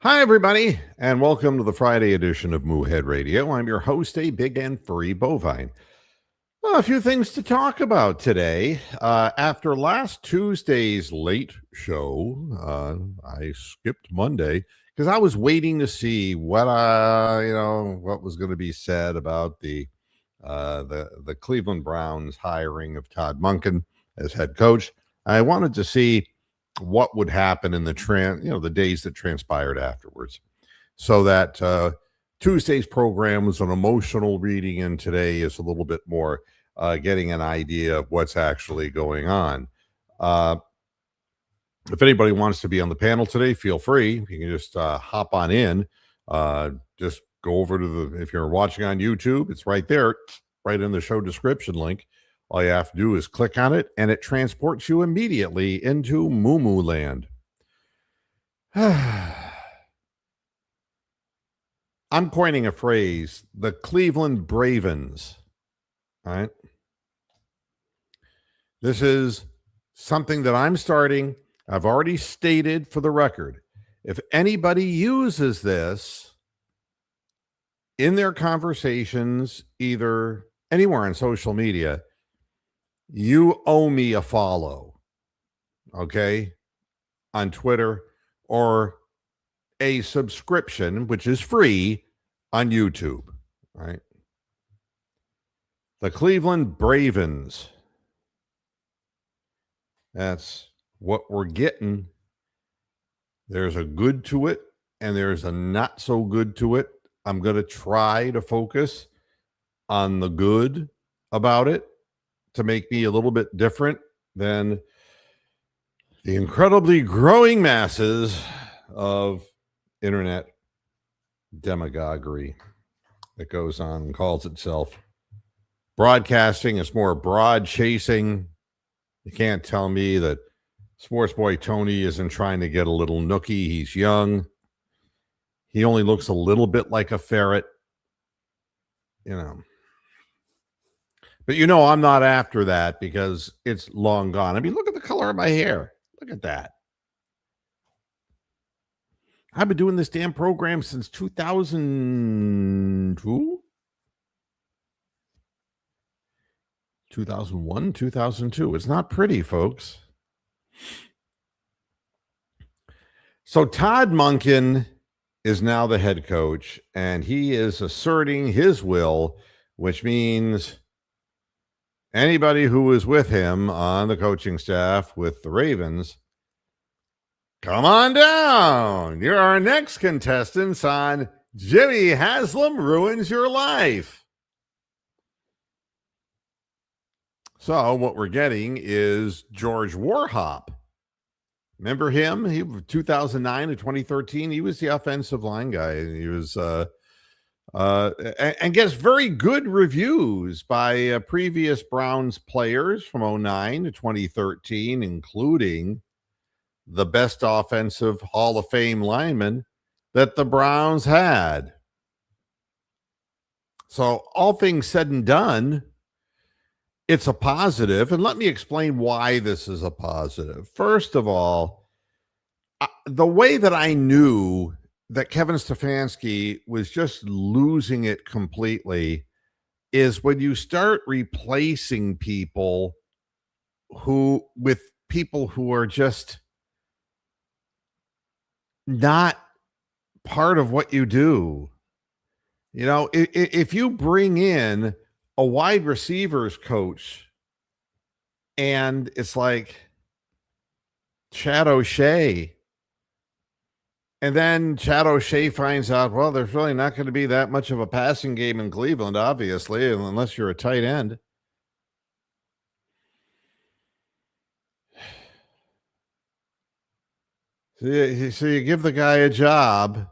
Hi, everybody, and welcome to the Friday edition of Moohead Radio. I'm your host, a big and furry bovine. Well, a few things to talk about today. After last Tuesday's late show, I skipped Monday because I was waiting to see what was going to be said about the Cleveland Browns hiring of Todd Monken as head coach. I wanted to see what would happen in the days that transpired afterwards, so that Tuesday's program was an emotional reading, and today is a little bit more getting an idea of what's actually going on. If anybody wants to be on the panel today, feel free. You can just hop on in. Just go over to if you're watching on YouTube, it's right there, right in the show description link. All you have to do is click on it, and it transports you immediately into Moo Moo Land. I'm coining a phrase, the Cleveland Bravens. All right. This is something that I'm starting. I've already stated for the record. If anybody uses this in their conversations, either anywhere on social media, you owe me a follow, okay, on Twitter, or a subscription, which is free, on YouTube, right? The Cleveland Bravens. That's what we're getting. There's a good to it, and there's a not so good to it. I'm going to try to focus on the good about it to make me a little bit different than the incredibly growing masses of internet demagoguery that goes on and calls itself broadcasting. It's more broad chasing. You can't tell me that Sports Boy Tony isn't trying to get a little nookie. He's young. He only looks a little bit like a ferret, But I'm not after that because it's long gone. I mean, look at the color of my hair. Look at that. I've been doing this damn program since 2002, 2001, 2002. It's not pretty, folks. So Todd Monken is now the head coach, and he is asserting his will, which means anybody who is with him on the coaching staff with the Ravens, come on down. You're our next contestants on Jimmy Haslam Ruins Your Life. So what we're getting is George Warhop. Remember him? He 2009 to 2013. He was the offensive line guy. He was and gets very good reviews by previous Browns players from 2009 to 2013, including the best offensive Hall of Fame lineman that the Browns had. So all things said and done, it's a positive. And let me explain why this is a positive. First of all, the way that I knew that Kevin Stefanski was just losing it completely is when you start replacing people with people who are just not part of what you do. If you bring in a wide receivers coach and it's like Chad O'Shea, and then Chad O'Shea finds out, well, there's really not going to be that much of a passing game in Cleveland, obviously, unless you're a tight end. So you give the guy a job,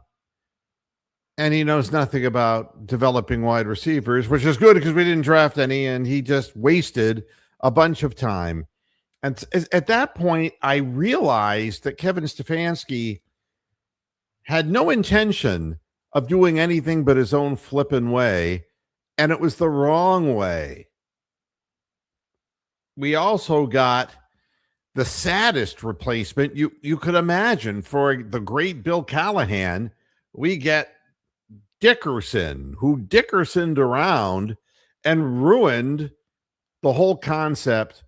and he knows nothing about developing wide receivers, which is good because we didn't draft any, and he just wasted a bunch of time. And at that point, I realized that Kevin Stefanski had no intention of doing anything but his own flippin' way, and it was the wrong way. We also got the saddest replacement you could imagine for the great Bill Callahan. We get Dickerson, who Dickersoned around and ruined the whole concept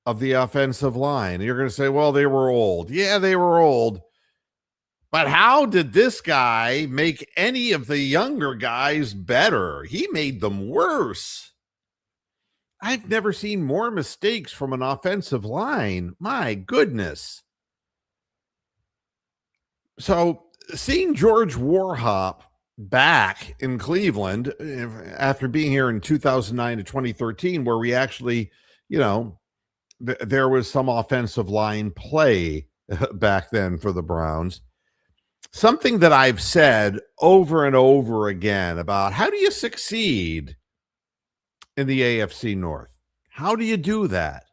of the offensive line. And you're going to say, well, they were old. Yeah, they were old. But how did this guy make any of the younger guys better? He made them worse. I've never seen more mistakes from an offensive line. My goodness. So seeing George Warhop back in Cleveland after being here in 2009 to 2013, where we actually, there was some offensive line play back then for the Browns. Something that I've said over and over again about how do you succeed in the AFC North? How do you do that?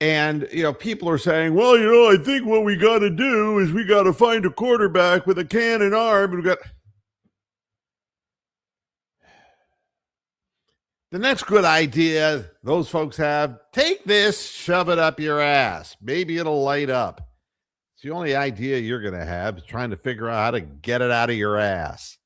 And, people are saying, well, I think what we got to do is we got to find a quarterback with a cannon arm. And we got the next good idea those folks have, take this, shove it up your ass. Maybe it'll light up. It's the only idea you're going to have is trying to figure out how to get it out of your ass.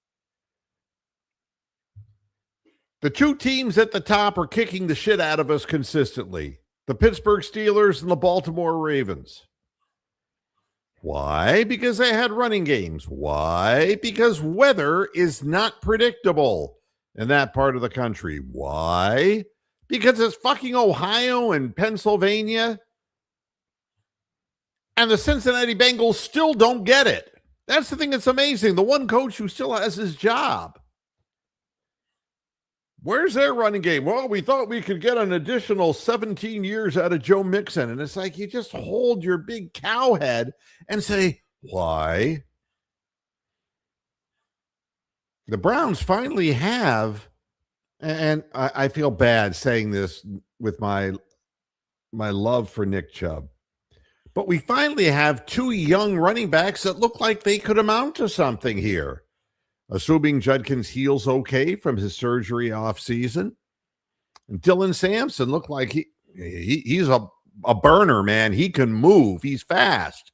The two teams at the top are kicking the shit out of us consistently. The Pittsburgh Steelers and the Baltimore Ravens. Why? Because they had running games. Why? Because weather is not predictable in that part of the country. Why? Because it's fucking Ohio and Pennsylvania. And the Cincinnati Bengals still don't get it. That's the thing that's amazing. The one coach who still has his job. Where's their running game? Well, we thought we could get an additional 17 years out of Joe Mixon. And it's like you just hold your big cow head and say, why? The Browns finally have, and I feel bad saying this with my love for Nick Chubb, but we finally have two young running backs that look like they could amount to something here. Assuming Judkins heals okay from his surgery off season. And Dylan Sampson looked like he's a burner, man. He can move. He's fast.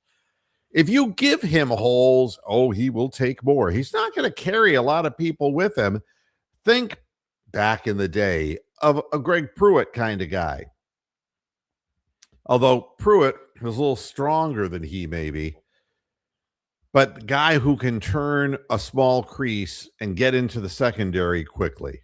If you give him holes, he will take more. He's not going to carry a lot of people with him. Think back in the day of a Greg Pruitt kind of guy. Although Pruitt was a little stronger than he maybe. But the guy who can turn a small crease and get into the secondary quickly.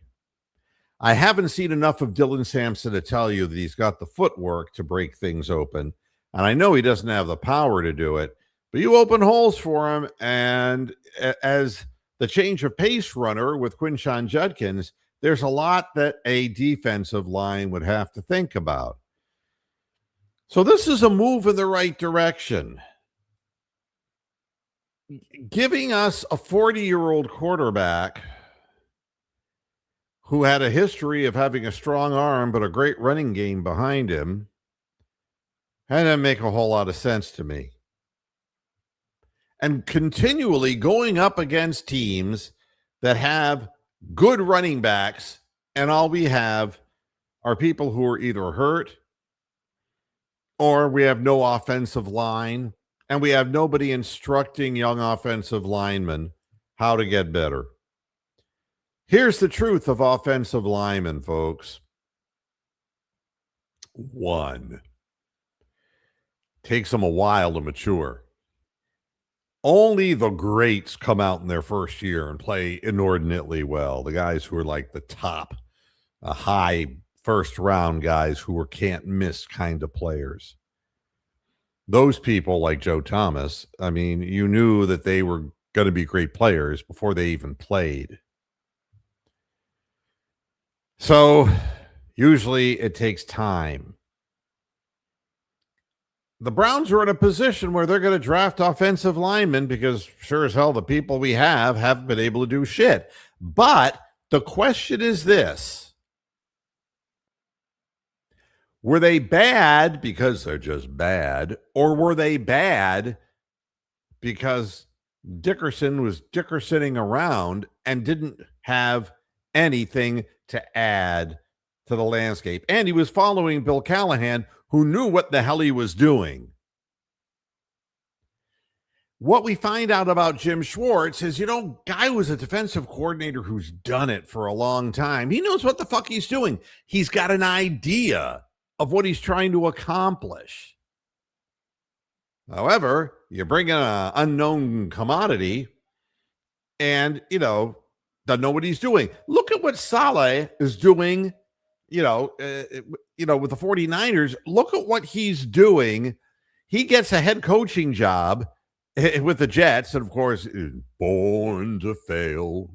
I haven't seen enough of Dylan Sampson to tell you that he's got the footwork to break things open. And I know he doesn't have the power to do it, but you open holes for him. And as the change of pace runner with Quinshon Judkins, there's a lot that a defensive line would have to think about. So this is a move in the right direction. Giving us a 40-year-old quarterback who had a history of having a strong arm but a great running game behind him didn't make a whole lot of sense to me. And continually going up against teams that have good running backs, and all we have are people who are either hurt or we have no offensive line. And we have nobody instructing young offensive linemen how to get better. Here's the truth of offensive linemen, folks. 1, takes them a while to mature. Only the greats come out in their first year and play inordinately well. The guys who are like the top, high first round guys who are can't miss kind of players. Those people like Joe Thomas, I mean, you knew that they were going to be great players before they even played. So usually it takes time. The Browns are in a position where they're going to draft offensive linemen because sure as hell the people we have haven't been able to do shit. But the question is this. Were they bad because they're just bad, or were they bad because Dickerson was Dickersoning around and didn't have anything to add to the landscape? And he was following Bill Callahan, who knew what the hell he was doing. What we find out about Jim Schwartz is, guy was a defensive coordinator who's done it for a long time. He knows what the fuck he's doing. He's got an idea of what he's trying to accomplish. However, you bring in an unknown commodity and, doesn't know what he's doing. Look at what Saleh is doing, with the 49ers. Look at what he's doing. He gets a head coaching job with the Jets, and of course, is born to fail.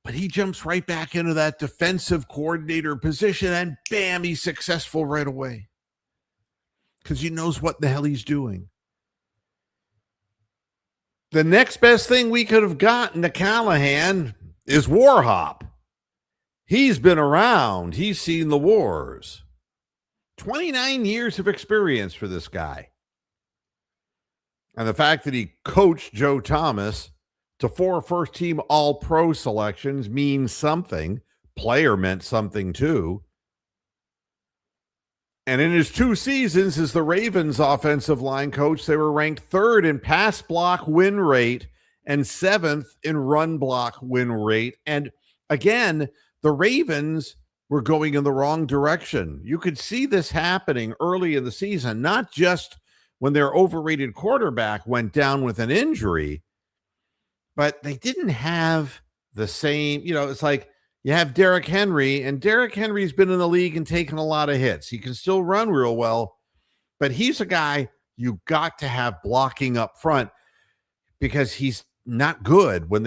But he jumps right back into that defensive coordinator position, and bam, he's successful right away. Because he knows what the hell he's doing. The next best thing we could have gotten to Callahan is Warhop. He's been around. He's seen the wars. 29 years of experience for this guy. And the fact that he coached Joe Thomas to 4 first-team All-Pro selections means something. Player meant something too. And in his 2 seasons as the Ravens offensive line coach, they were ranked 3rd in pass block win rate and 7th in run block win rate. And again, the Ravens were going in the wrong direction. You could see this happening early in the season, not just when their overrated quarterback went down with an injury, but they didn't have the same, it's like you have Derrick Henry, and Derrick Henry's been in the league and taken a lot of hits. He can still run real well, but he's a guy you got to have blocking up front because he's not good when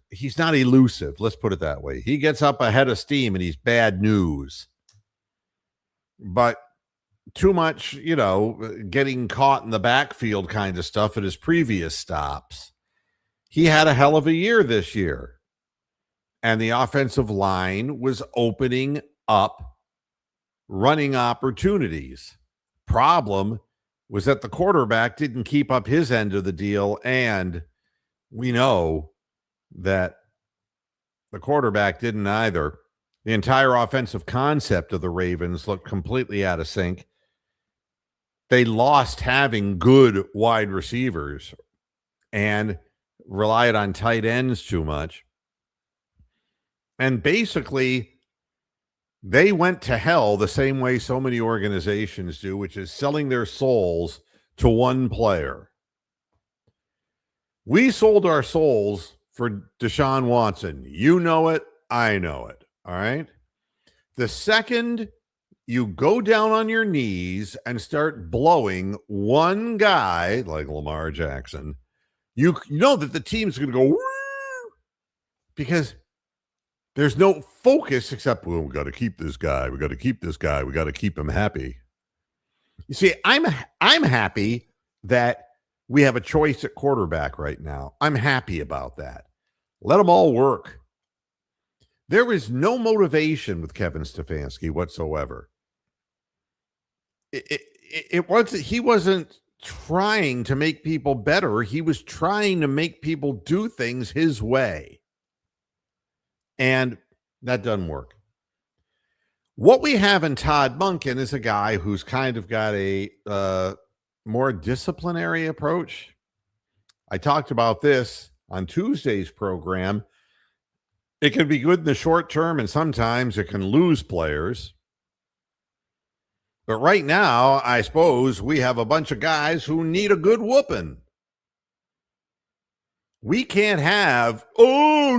he's not elusive. Let's put it that way. He gets up ahead of steam and he's bad news. But too much, getting caught in the backfield kind of stuff at his previous stops. He had a hell of a year this year. And the offensive line was opening up running opportunities. Problem was that the quarterback didn't keep up his end of the deal. And we know that the quarterback didn't either. The entire offensive concept of the Ravens looked completely out of sync. They lost having good wide receivers and relied on tight ends too much. And basically, they went to hell the same way so many organizations do, which is selling their souls to one player. We sold our souls for Deshaun Watson. You know it. I know it. All right. The second you go down on your knees and start blowing one guy like Lamar Jackson, you know that the team's going to go, woo, because there's no focus except, well, we got to keep this guy. We got to keep this guy. We got to keep him happy. You see, I'm happy that we have a choice at quarterback right now. I'm happy about that. Let them all work. There was no motivation with Kevin Stefanski whatsoever. He wasn't trying to make people better. He was trying to make people do things his way. And that doesn't work. What we have in Todd Monken is a guy who's kind of got a more disciplinary approach. I talked about this on Tuesday's program. It can be good in the short term, and sometimes it can lose players. But right now, I suppose we have a bunch of guys who need a good whooping. We can't have,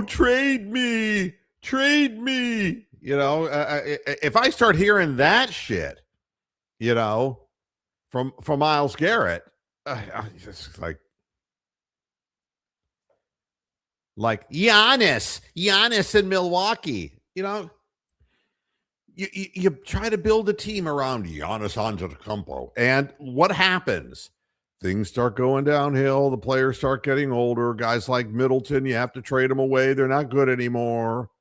trade me. If I start hearing that shit, from Myles Garrett, it's like Giannis in Milwaukee, You try to build a team around Giannis Antetokounmpo, and what happens? Things start going downhill. The players start getting older. Guys like Middleton, you have to trade them away. They're not good anymore.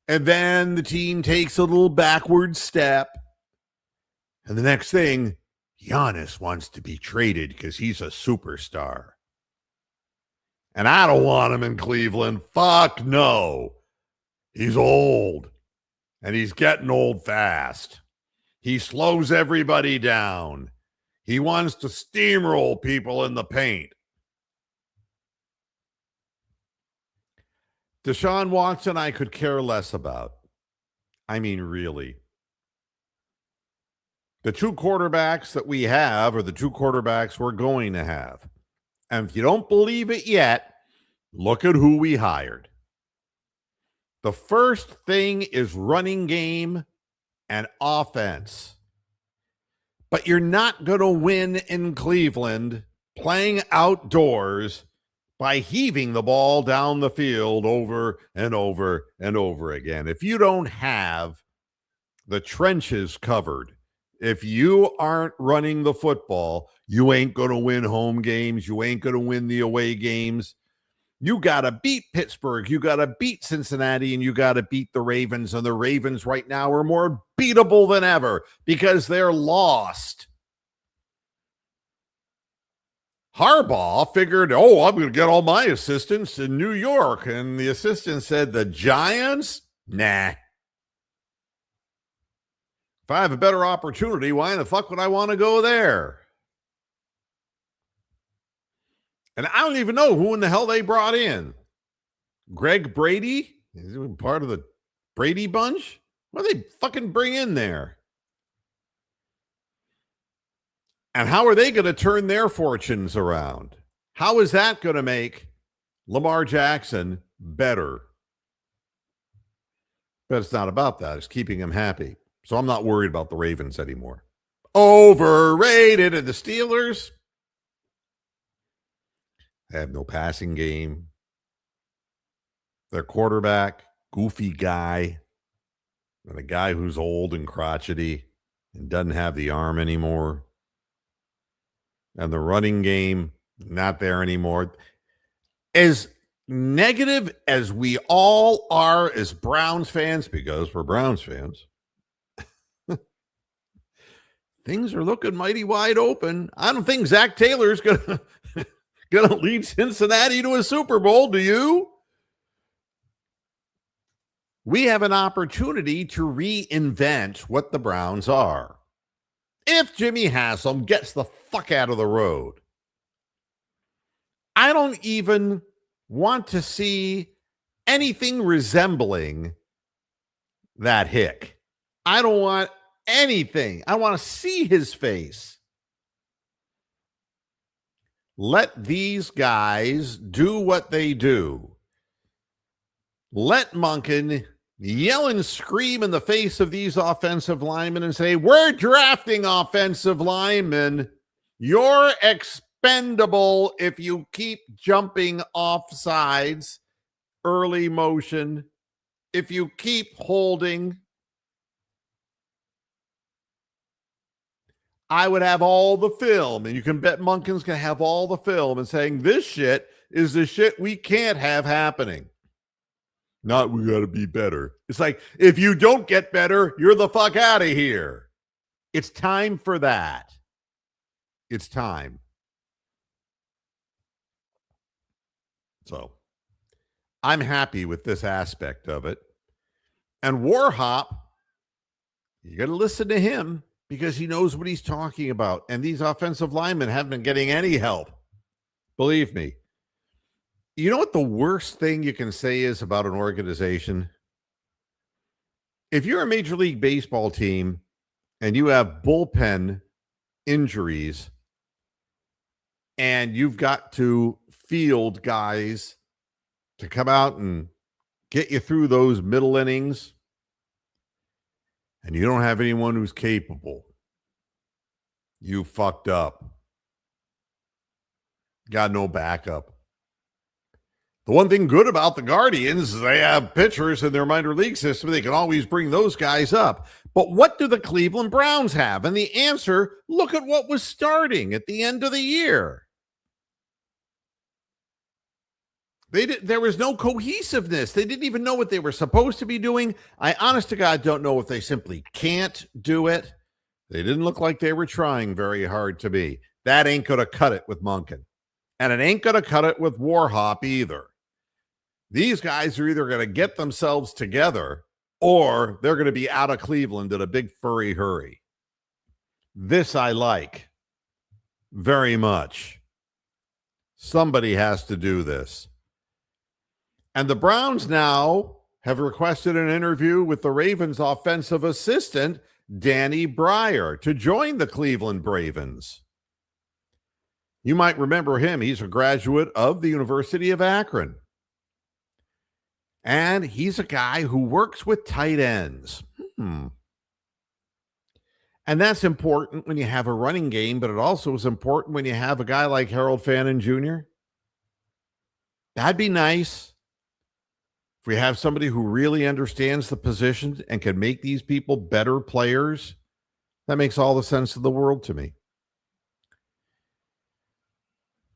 And then the team takes a little backward step. And the next thing, Giannis wants to be traded because he's a superstar. And I don't want him in Cleveland. Fuck no. He's old. And he's getting old fast. He slows everybody down. He wants to steamroll people in the paint. Deshaun Watson, I could care less about. I mean, really. The two quarterbacks that we have are the two quarterbacks we're going to have. And if you don't believe it yet, look at who we hired. The first thing is running game and offense. But you're not going to win in Cleveland playing outdoors by heaving the ball down the field over and over and over again. If you don't have the trenches covered, if you aren't running the football, you ain't going to win home games. You ain't going to win the away games. You got to beat Pittsburgh. You got to beat Cincinnati, and you got to beat the Ravens. And the Ravens right now are more beatable than ever because they're lost. Harbaugh figured, I'm going to get all my assistants in New York. And the assistant said, the Giants? Nah. If I have a better opportunity, why in the fuck would I want to go there? And I don't even know who in the hell they brought in. Greg Brady? Is he part of the Brady bunch? What do they fucking bring in there? And how are they going to turn their fortunes around? How is that going to make Lamar Jackson better? But it's not about that. It's keeping him happy. So I'm not worried about the Ravens anymore. Overrated. And the Steelers? They have no passing game. Their quarterback, goofy guy, and a guy who's old and crotchety and doesn't have the arm anymore. And the running game, not there anymore. As negative as we all are as Browns fans, because we're Browns fans, things are looking mighty wide open. I don't think Zach Taylor's going to lead Cincinnati to a Super Bowl. Do you? We have an opportunity to reinvent what the Browns are. If Jimmy Haslam gets the fuck out of the road, I don't even want to see anything resembling that hick. I don't want anything. I want to see his face. Let these guys do what they do. Let Monken yell and scream in the face of these offensive linemen and say, we're drafting offensive linemen. You're expendable if you keep jumping off sides, early motion, if you keep holding. I would have all the film, and you can bet Monken's going to have all the film and saying this shit is the shit we can't have happening. Not we got to be better. It's like, if you don't get better, you're the fuck out of here. It's time for that. It's time. So I'm happy with this aspect of it. And Warhop, you got to listen to him because he knows what he's talking about. And these offensive linemen haven't been getting any help. Believe me. You know what the worst thing you can say is about an organization? If you're a Major League Baseball team and you have bullpen injuries and you've got to field guys to come out and get you through those middle innings, and you don't have anyone who's capable, you fucked up. Got no backup. The one thing good about the Guardians is they have pitchers in their minor league system. They can always bring those guys up. But what do the Cleveland Browns have? And the answer, look at what was starting at the end of the year. There was no cohesiveness. They didn't even know what they were supposed to be doing. I, honest to God, don't know if they simply can't do it. They didn't look like they were trying very hard to be. That ain't going to cut it with Monken. And it ain't going to cut it with Warhop either. These guys are either going to get themselves together or they're going to be out of Cleveland in a big furry hurry. This I like very much. Somebody has to do this. And the Browns now have requested an interview with the Ravens offensive assistant, Danny Breyer, to join the Cleveland Bravens. You might remember him. He's a graduate of the University of Akron. And he's a guy who works with tight ends. And that's important when you have a running game, but it also is important when you have a guy like Harold Fannin Jr. That'd be nice. If we have somebody who really understands the position and can make these people better players, that makes all the sense in the world to me.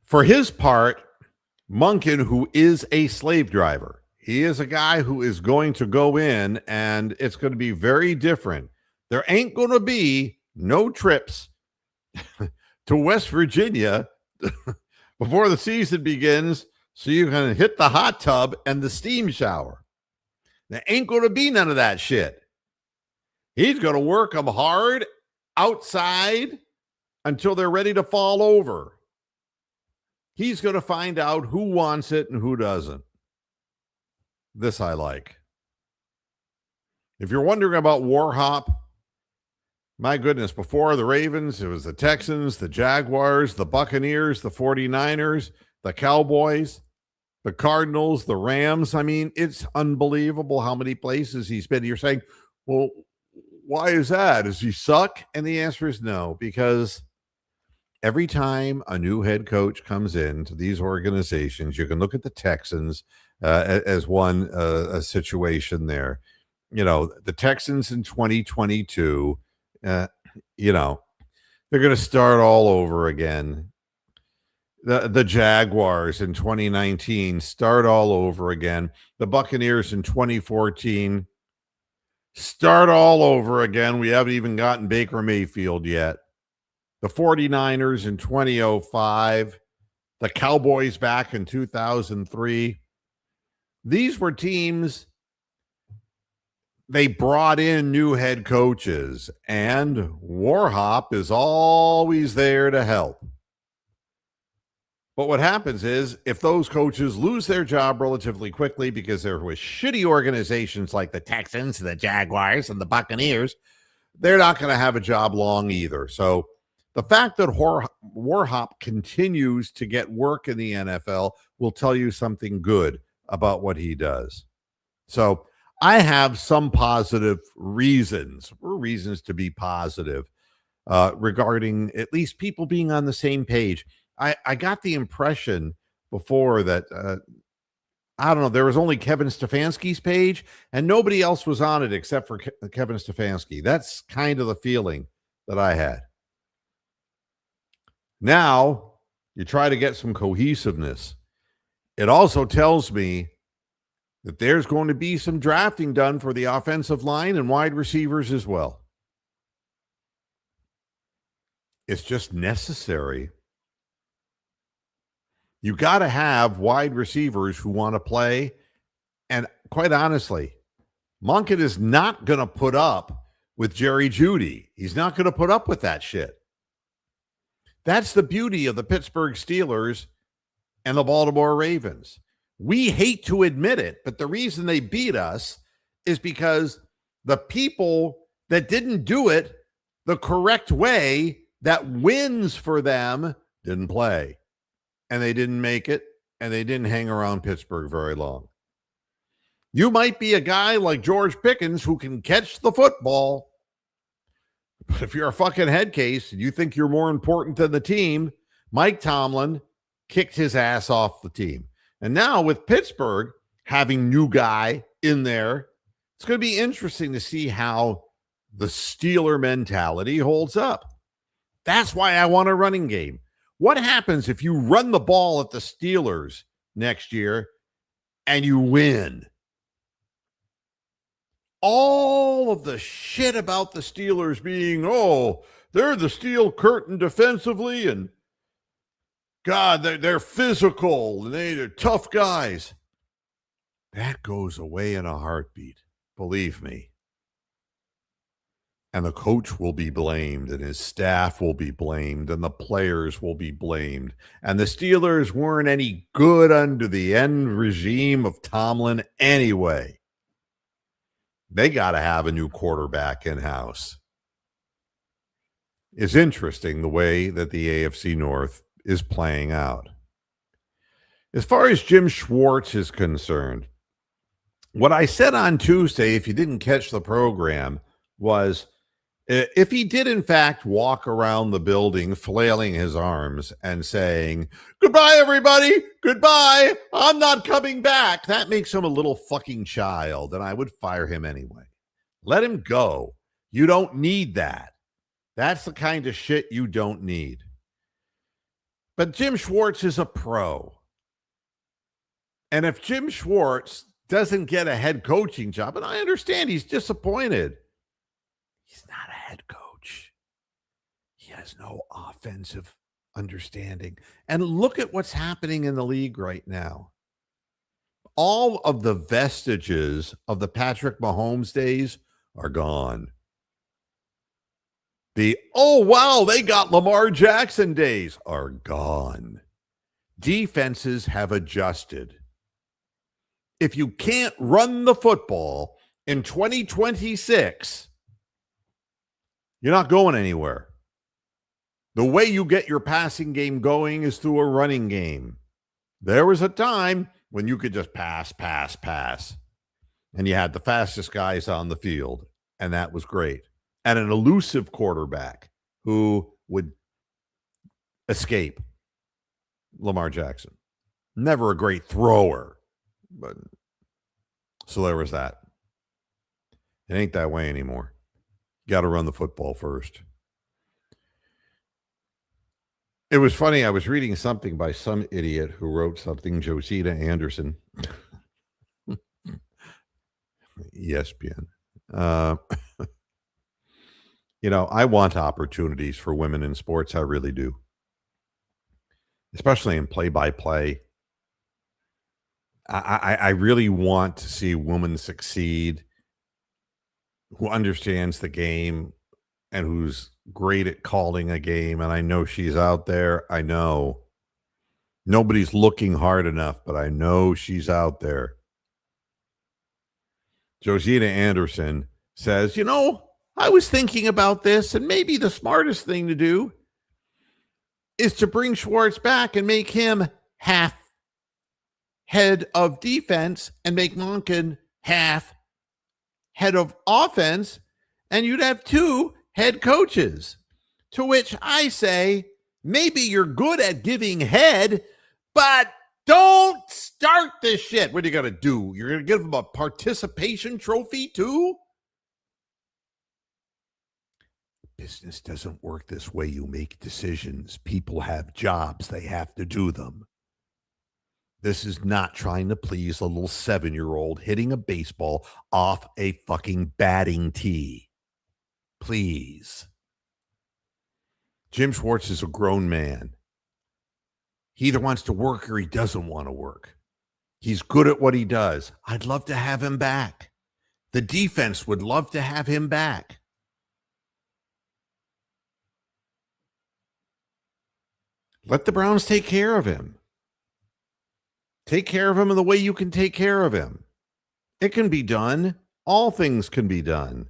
For his part, Monken, who is a slave driver, he is a guy who is going to go in, and it's going to be very different. There ain't going to be no trips to West Virginia before the season begins, so you can hit the hot tub and the steam shower. There ain't going to be none of that shit. He's going to work them hard outside until they're ready to fall over. He's going to find out who wants it and who doesn't. This I like. If you're wondering about Warhop, my goodness, before the Ravens, it was the Texans, the Jaguars, the Buccaneers, the 49ers, the Cowboys, the Cardinals, the Rams. I mean, it's unbelievable how many places he's been. You're saying, well, why is that? Does he suck? And the answer is no, because every time a new head coach comes into these organizations, you can look at the Texans as one a situation there. You know, the Texans in 2022, you know, they're going to start all over again. The Jaguars in 2019 start all over again. The Buccaneers in 2014 start all over again. We haven't even gotten Baker Mayfield yet. The 49ers in 2005, the Cowboys back in 2003. These were teams, they brought in new head coaches, and Warhop is always there to help. But what happens is, if those coaches lose their job relatively quickly because they're with shitty organizations like the Texans, the Jaguars, and the Buccaneers, they're not going to have a job long either. So the fact that Warhop continues to get work in the NFL will tell you something good about what he does. So I have some positive reasons to be positive regarding at least people being on the same page. I got the impression before that, I don't know, there was only Kevin Stefanski's page and nobody else was on it except for Kevin Stefanski. That's kind of the feeling that I had. Now, you try to get some cohesiveness. It also tells me that there's going to be some drafting done for the offensive line and wide receivers as well. It's just necessary. You got to have wide receivers who want to play. And quite honestly, Monken is not going to put up with Jerry Jeudy. He's not going to put up with that shit. That's the beauty of the Pittsburgh Steelers and the Baltimore Ravens. We hate to admit it, but the reason they beat us is because the people that didn't do it the correct way, that wins for them, didn't play. And they didn't make it, and they didn't hang around Pittsburgh very long. You might be a guy like George Pickens who can catch the football, but if you're a fucking head case and you think you're more important than the team, Mike Tomlin kicked his ass off the team. And now with Pittsburgh having new guy in there, it's going to be interesting to see how the Steeler mentality holds up. That's why I want a running game. What happens if you run the ball at the Steelers next year and you win? All of the shit about the Steelers being, oh, they're the steel curtain defensively, and God, they're physical, and they're tough guys. That goes away in a heartbeat, believe me. And the coach will be blamed, and his staff will be blamed, and the players will be blamed. And the Steelers weren't any good under the end regime of Tomlin anyway. They got to have a new quarterback in-house. It's interesting the way that the AFC North is playing out. As far as Jim Schwartz is concerned, what I said on Tuesday, if you didn't catch the program, was if he did, in fact, walk around the building flailing his arms and saying, "Goodbye, everybody. Goodbye. I'm not coming back," that makes him a little fucking child, and I would fire him anyway. Let him go. You don't need that. That's the kind of shit you don't need. But Jim Schwartz is a pro. And if Jim Schwartz doesn't get a head coaching job, and I understand he's disappointed, he's not a head coach. He has no offensive understanding. And look at what's happening in the league right now. All of the vestiges of the Patrick Mahomes days are gone. Oh, wow, they got Lamar Jackson days are gone. Defenses have adjusted. If you can't run the football in 2026, you're not going anywhere. The way you get your passing game going is through a running game. There was a time when you could just pass, and you had the fastest guys on the field, and that was great. And an elusive quarterback who would escape Lamar Jackson. Never a great thrower, but so there was that. It ain't that way anymore. You got to run the football first. It was funny. I was reading something by some idiot who wrote something, Josita Anderson, ESPN. I want opportunities for women in sports. I really do. Especially in play-by-play. I really want to see women succeed who understands the game and who's great at calling a game. And I know she's out there. I know. Nobody's looking hard enough, but I know she's out there. Josita Anderson says, I was thinking about this, and maybe the smartest thing to do is to bring Schwartz back and make him half head of defense and make Monken half head of offense, and you'd have two head coaches. To which I say, maybe you're good at giving head, but don't start this shit. What are you going to do? You're going to give them a participation trophy too? Business doesn't work this way. You make decisions. People have jobs. They have to do them. This is not trying to please a little 7-year-old hitting a baseball off a fucking batting tee. Please. Jim Schwartz is a grown man. He either wants to work or he doesn't want to work. He's good at what he does. I'd love to have him back. The defense would love to have him back. Let the Browns take care of him. Take care of him in the way you can take care of him. It can be done. All things can be done.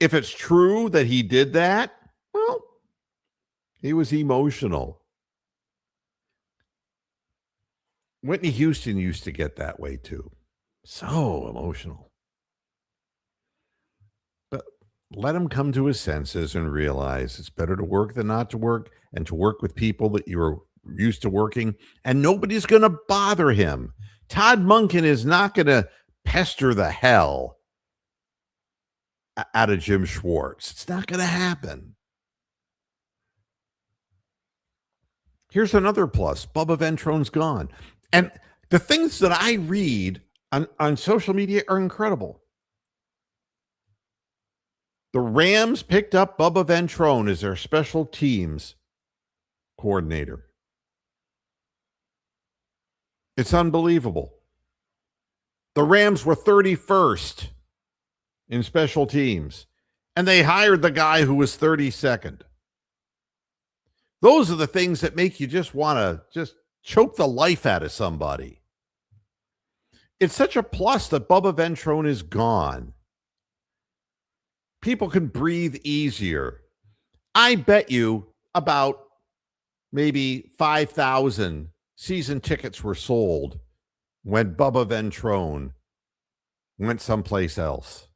If it's true that he did that, well, he was emotional. Whitney Houston used to get that way too. So emotional. But let him come to his senses and realize it's better to work than not to work, and to work with people that you're used to working, and nobody's going to bother him. Todd Monken is not going to pester the hell out of Jim Schwartz. It's not going to happen. Here's another plus. Bubba Ventrone's gone. And the things that I read on social media are incredible. The Rams picked up Bubba Ventrone as their special teams coordinator. It's unbelievable. The Rams were 31st in special teams, and they hired the guy who was 32nd. Those are the things that make you just want to just choke the life out of somebody. It's such a plus that Bubba Ventrone is gone. People can breathe easier. I bet you about maybe 5,000 season tickets were sold when Bubba Ventrone went someplace else.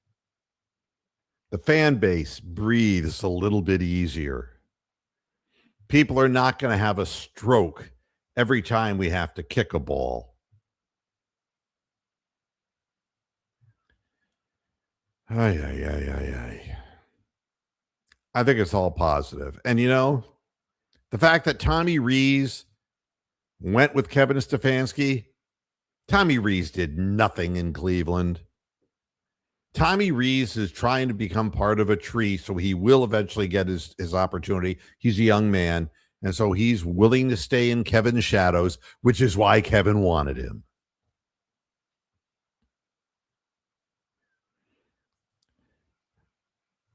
The fan base breathes a little bit easier. People are not going to have a stroke every time we have to kick a ball. Ay, ay, ay, ay, ay. I think it's all positive. And you know, the fact that Tommy Rees went with Kevin Stefanski, Tommy Rees did nothing in Cleveland. Tommy Rees is trying to become part of a tree, so he will eventually get his opportunity. He's a young man, and so he's willing to stay in Kevin's shadows, which is why Kevin wanted him.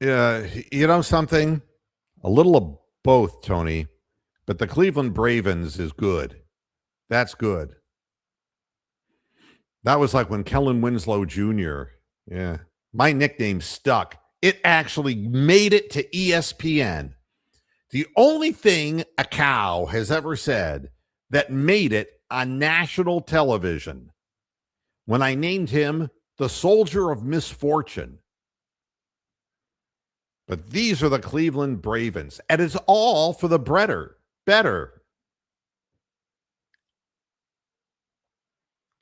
Yeah, you know something? A little of both, Tony, but the Cleveland Bravens is good. That's good. That was like when Kellen Winslow Jr. Yeah. My nickname stuck. It actually made it to ESPN. The only thing a cow has ever said that made it on national television when I named him the Soldier of Misfortune. But these are the Cleveland Bravens, and it's all for the better.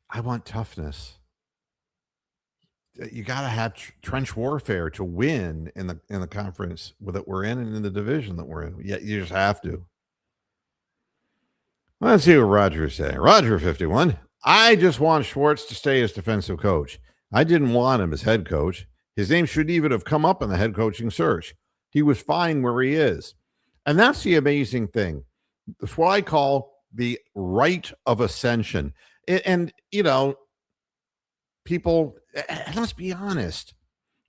I want toughness. You got to have trench warfare to win in the conference that we're in and in the division that we're in. Yeah, you just have to. Let's see what Roger is saying. Roger 51. I just want Schwartz to stay as defensive coach. I didn't want him as head coach. His name shouldn't even have come up in the head coaching search. He was fine where he is. And that's the amazing thing. That's what I call the right of ascension. And you know, people, let's be honest.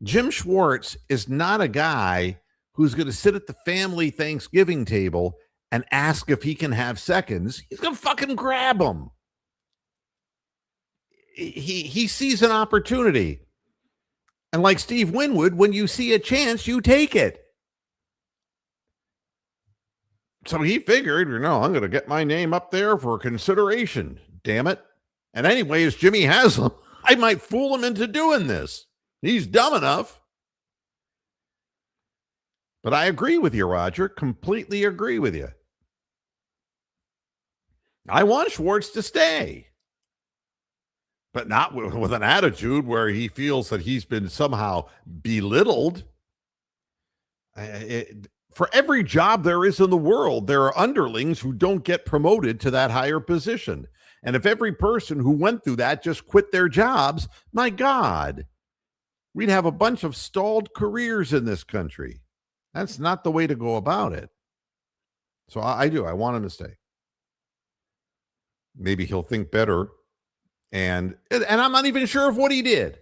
Jim Schwartz is not a guy who's going to sit at the family Thanksgiving table and ask if he can have seconds. He's going to fucking grab them. He sees an opportunity. And like Steve Winwood, when you see a chance, you take it. So he figured, I'm going to get my name up there for consideration. Damn it. And anyways, Jimmy Haslam, I might fool him into doing this. He's dumb enough. But I agree with you, Roger. Completely agree with you. I want Schwartz to stay. But not with an attitude where he feels that he's been somehow belittled. For every job there is in the world, there are underlings who don't get promoted to that higher position. And if every person who went through that just quit their jobs, my God, we'd have a bunch of stalled careers in this country. That's not the way to go about it. So I do. I want him to stay. Maybe he'll think better. And I'm not even sure of what he did.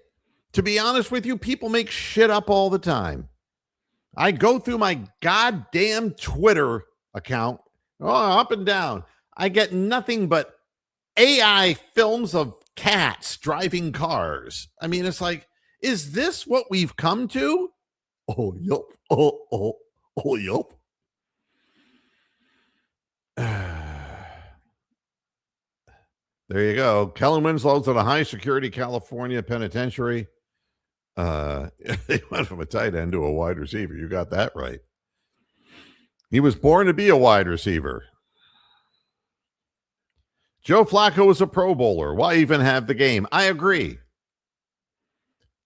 To be honest with you, people make shit up all the time. I go through my goddamn Twitter account, up and down. I get nothing but AI films of cats driving cars. I mean, it's like, is this what we've come to? Oh, yup. Oh, yup. There you go. Kellen Winslow's at a high security California penitentiary. They went from a tight end to a wide receiver. You got that right. He was born to be a wide receiver. Joe Flacco was a Pro Bowler. Why even have the game? I agree.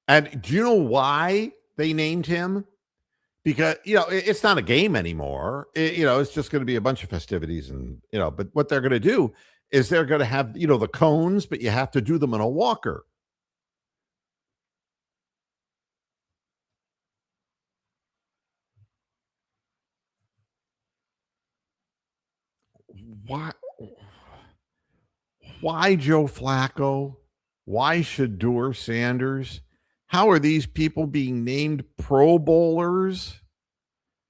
And do you know why they named him? Because, it's not a game anymore. It's just going to be a bunch of festivities and, but what they're going to do is they're going to have, the cones, but you have to do them in a walker. Why Joe Flacco? Why Shedeur Sanders? How are these people being named Pro Bowlers?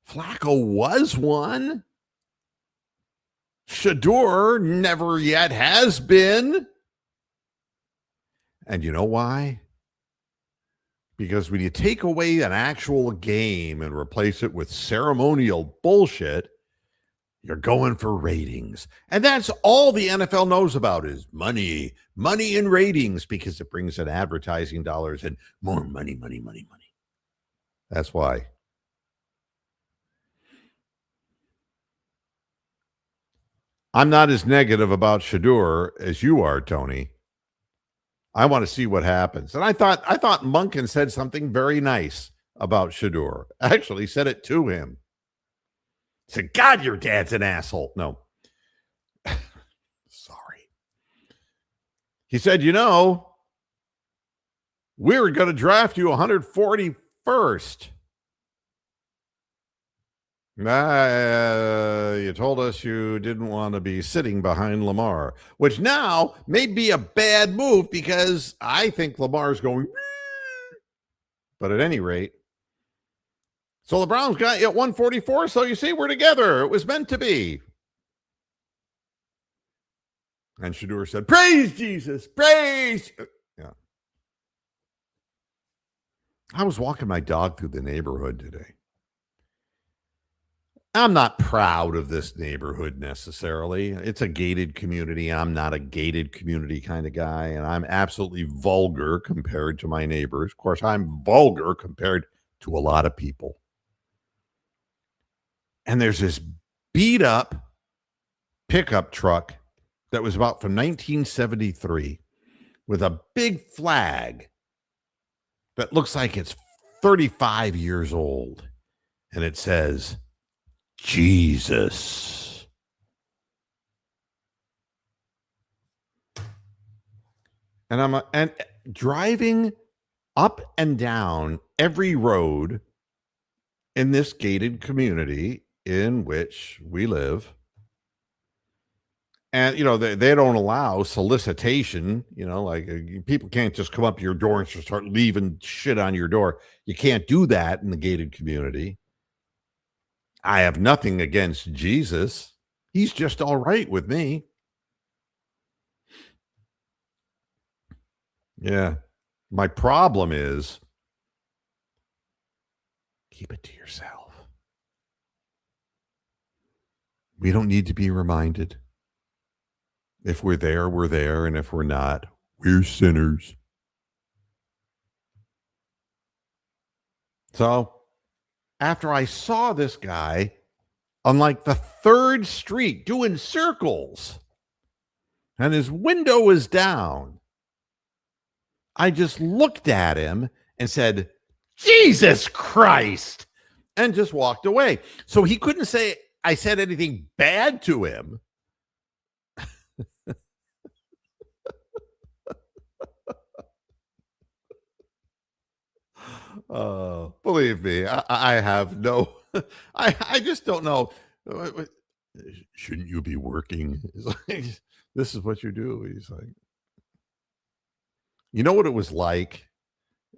Flacco was one. Shador never yet has been. And you know why? Because when you take away an actual game and replace it with ceremonial bullshit, you're going for ratings. And that's all the NFL knows about is money, money and ratings, because it brings in advertising dollars and more money, money, money, money. That's why. I'm not as negative about Shador as you are, Tony. I want to see what happens. And I thought Monken said something very nice about Shador. Actually said it to him. Said, God, your dad's an asshole. No. Sorry. He said, we're going to draft you 141st. You told us you didn't want to be sitting behind Lamar, which now may be a bad move because I think Lamar's going. But at any rate, so the Browns got you at 144. So you see, we're together. It was meant to be. And Shador said, praise Jesus, praise. Yeah. I was walking my dog through the neighborhood today. I'm not proud of this neighborhood necessarily. It's a gated community. I'm not a gated community kind of guy, and I'm absolutely vulgar compared to my neighbors. Of course, I'm vulgar compared to a lot of people. And there's this beat up pickup truck that was about from 1973 with a big flag that looks like it's 35 years old. And it says, Jesus. And I'm driving up and down every road in this gated community in which we live. And, they don't allow solicitation, like people can't just come up to your door and just start leaving shit on your door. You can't do that in the gated community. I have nothing against Jesus. He's just all right with me. Yeah. My problem is keep it to yourself. We don't need to be reminded. If we're there, we're there. And if we're not, we're sinners. So after I saw this guy on like the 3rd Street doing circles and his window was down, I just looked at him and said, Jesus Christ, and just walked away. So he couldn't say I said anything bad to him. Believe me, I have no, I just don't know. Shouldn't you be working? Like, this is what you do. He's like, you know what it was like?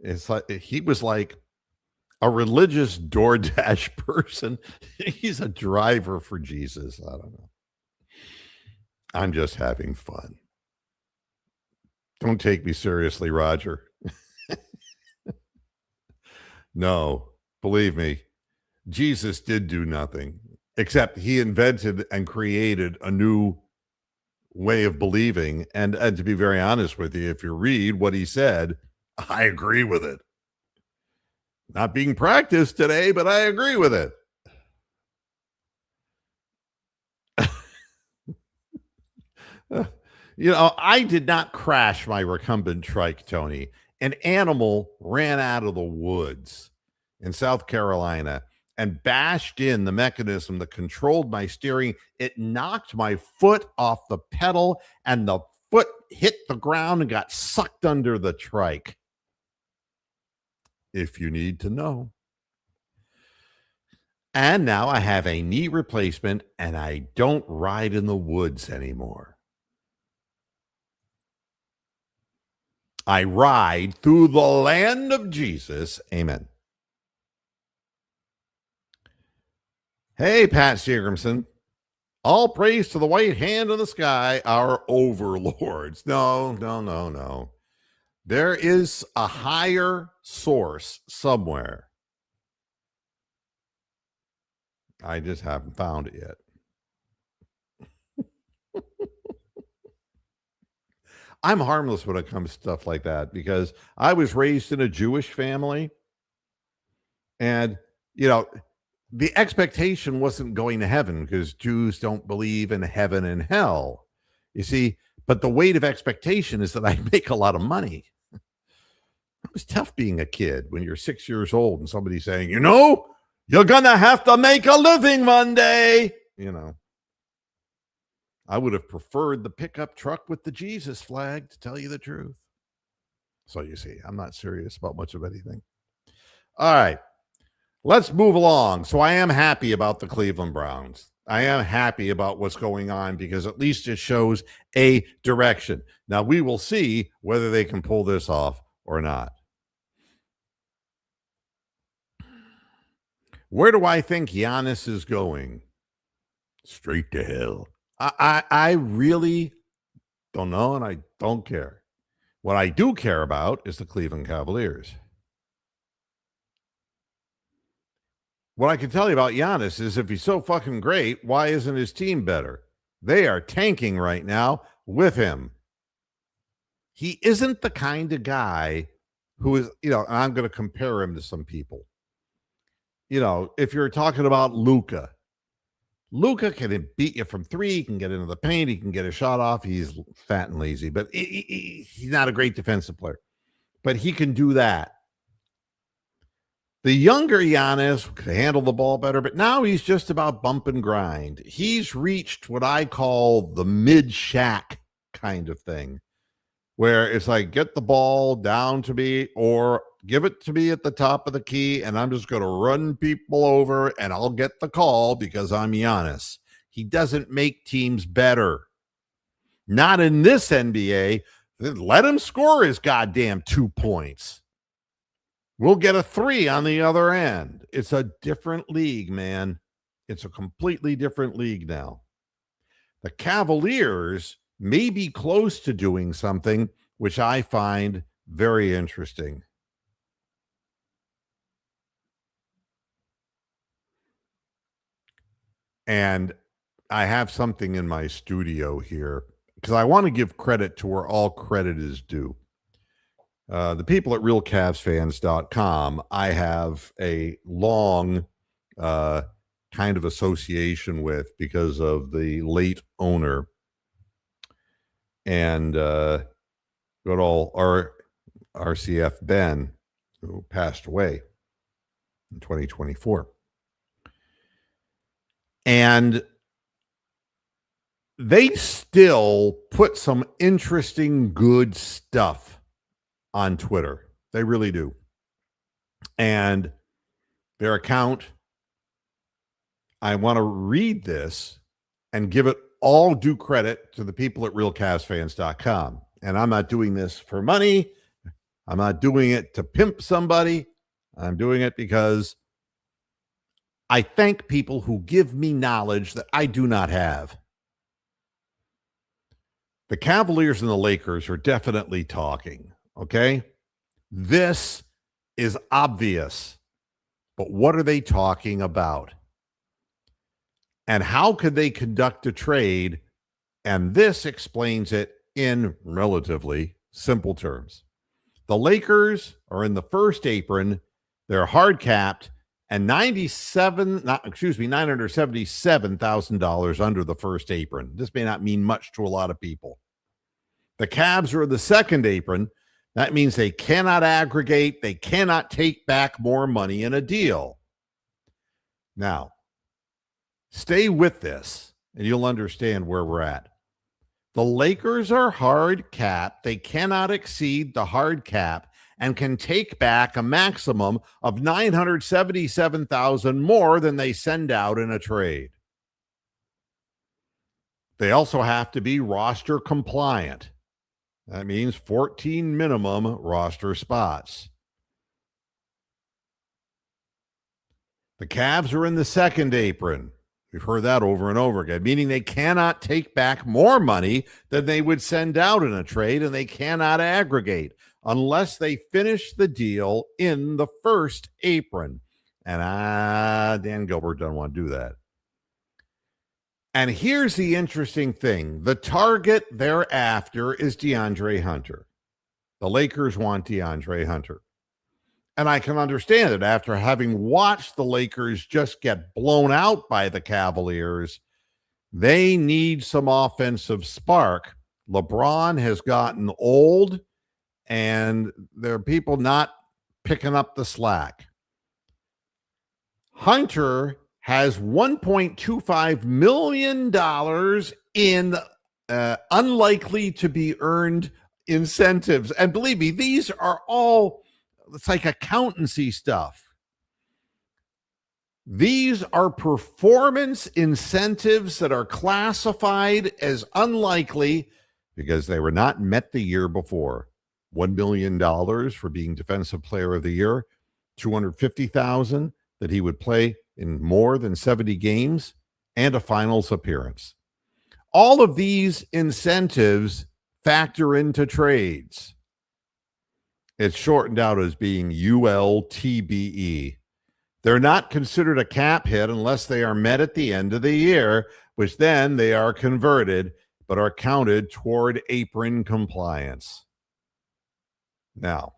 It's like he was like a religious DoorDash person. He's a driver for Jesus. I don't know. I'm just having fun. Don't take me seriously, Roger. No, believe me, Jesus did do nothing except he invented and created a new way of believing. And to be very honest with you, if you read what he said, I agree with it. Not being practiced today, but I agree with it. I did not crash my recumbent trike, Tony. An animal ran out of the woods in South Carolina and bashed in the mechanism that controlled my steering. It knocked my foot off the pedal, and the foot hit the ground and got sucked under the trike. If you need to know. And now I have a knee replacement, and I don't ride in the woods anymore. I ride through the land of Jesus. Amen. Hey, Pat Seagramson. All praise to the white hand of the sky, our overlords. No, no, no, no. There is a higher source somewhere. I just haven't found it yet. I'm harmless when it comes to stuff like that because I was raised in a Jewish family. And, you know, the expectation wasn't going to heaven because Jews don't believe in heaven and hell. You see, but the weight of expectation is that I make a lot of money. It was tough being a kid when you're 6 years old and somebody's saying, you're going to have to make a living one day. I would have preferred the pickup truck with the Jesus flag, to tell you the truth. So you see, I'm not serious about much of anything. All right, let's move along. So I am happy about the Cleveland Browns. I am happy about what's going on because at least it shows a direction. Now we will see whether they can pull this off or not. Where do I think Giannis is going? Straight to hell. I really don't know, and I don't care. What I do care about is the Cleveland Cavaliers. What I can tell you about Giannis is if he's so fucking great, why isn't his team better? They are tanking right now with him. He isn't the kind of guy who is, I'm going to compare him to some people. If you're talking about Luka can beat you from three. He can get into the paint. He can get a shot off. He's fat and lazy, but he's not a great defensive player. But he can do that. The younger Giannis could handle the ball better, but now he's just about bump and grind. He's reached what I call the mid-Shaq kind of thing, where it's like, get the ball down to me or give it to me at the top of the key, and I'm just going to run people over, and I'll get the call because I'm Giannis. He doesn't make teams better. Not in this NBA. Let him score his goddamn 2 points. We'll get a 3 on the other end. It's a different league, man. It's a completely different league now. The Cavaliers may be close to doing something, which I find very interesting. And I have something in my studio here because I want to give credit to where all credit is due. The people at realcavsfans.com, I have a long kind of association with because of the late owner and good old RCF Ben, who passed away in 2024. And they still put some interesting, good stuff on Twitter. They really do. And their account, I want to read this and give it all due credit to the people at realcavsfans.com. And I'm not doing this for money. I'm not doing it to pimp somebody. I'm doing it because I thank people who give me knowledge that I do not have. The Cavaliers and the Lakers are definitely talking, okay? This is obvious. But what are they talking about? And how could they conduct a trade? And this explains it in relatively simple terms. The Lakers are in the first apron. They're hard capped and $977,000 under the first apron. This may not mean much to a lot of people. The Cavs are in the second apron. That means they cannot aggregate. They cannot take back more money in a deal. Now, stay with this, and you'll understand where we're at. The Lakers are hard capped. They cannot exceed the hard cap and can take back a maximum of $977,000 more than they send out in a trade. They also have to be roster compliant. That means 14 minimum roster spots. The Cavs are in the second apron. We've heard that over and over again, meaning they cannot take back more money than they would send out in a trade, and they cannot aggregate unless they finish the deal in the first apron. And Dan Gilbert doesn't want to do that. And here's the interesting thing. The target thereafter is DeAndre Hunter. The Lakers want DeAndre Hunter. And I can understand it after having watched the Lakers just get blown out by the Cavaliers. They need some offensive spark. LeBron has gotten old, and there are people not picking up the slack. Hunter has $1.25 million in unlikely to be earned incentives. And believe me, these are all, it's like accountancy stuff. These are performance incentives that are classified as unlikely because they were not met the year before. $1 million for being Defensive Player of the Year, $250,000 that he would play in more than 70 games, and a finals appearance. All of these incentives factor into trades. It's shortened out as being ULTBE. They're not considered a cap hit unless they are met at the end of the year, which then they are converted, but are counted toward apron compliance. Now,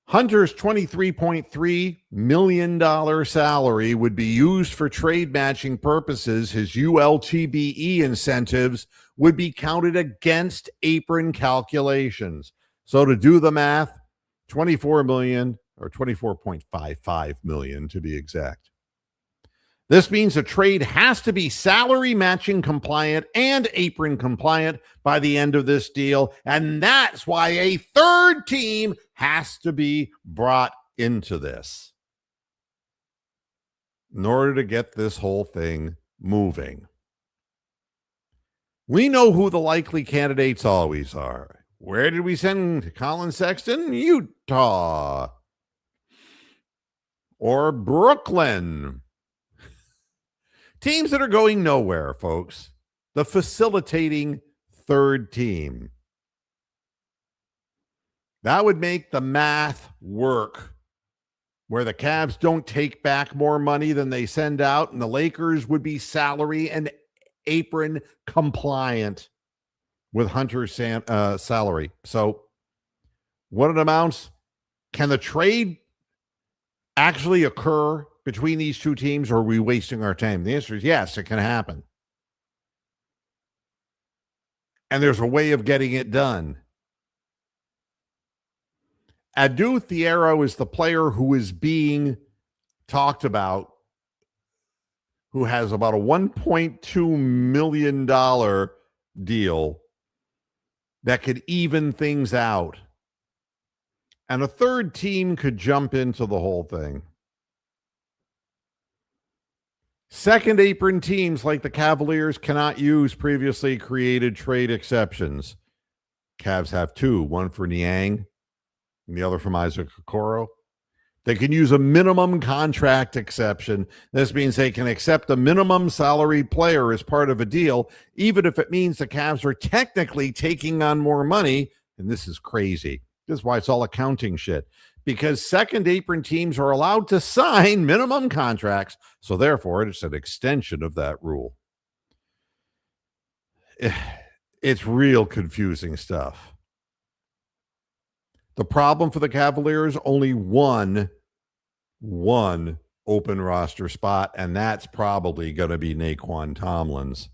Hunter's $23.3 million salary would be used for trade matching purposes. His ULTBE incentives would be counted against apron calculations. So to do the math, $24 million or $24.55 million to be exact. This means a trade has to be salary matching compliant and apron compliant by the end of this deal. And that's why a third team has to be brought into this in order to get this whole thing moving. We know who the likely candidates always are. Where did we send Colin Sexton? Utah. Or Brooklyn. Teams that are going nowhere, folks. The facilitating third team. That would make the math work, where the Cavs don't take back more money than they send out, and the Lakers would be salary and apron compliant with Hunter's salary. So what it amounts, can the trade actually occur between these two teams, or are we wasting our time? The answer is yes, it can happen. And there's a way of getting it done. Adu Thiero is the player who is being talked about, who has about a $1.2 million deal that could even things out. And a third team could jump into the whole thing. Second apron teams like the Cavaliers cannot use previously created trade exceptions. Cavs have two, one for Niang and the other from Isaac Okoro. They can use a minimum contract exception. This means they can accept a minimum salary player as part of a deal, even if it means the Cavs are technically taking on more money. And this is crazy. This is why it's all accounting shit. Because second apron teams are allowed to sign minimum contracts. So therefore, it's an extension of that rule. It's real confusing stuff. The problem for the Cavaliers, only one open roster spot, and that's probably going to be Naquan Tomlin's.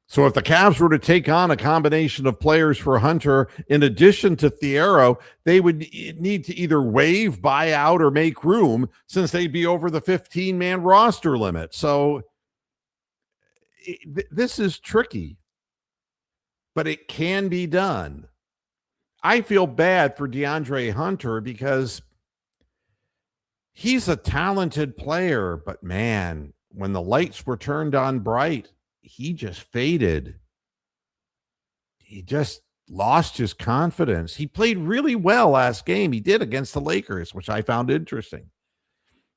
So if the Cavs were to take on a combination of players for Hunter, in addition to Thiero, they would need to either waive, buy out, or make room, since they'd be over the 15-man roster limit. So this is tricky, but it can be done. I feel bad for DeAndre Hunter because he's a talented player, but man, when the lights were turned on bright, he just faded. He just lost his confidence. He played really well last game. He did against the Lakers, which I found interesting.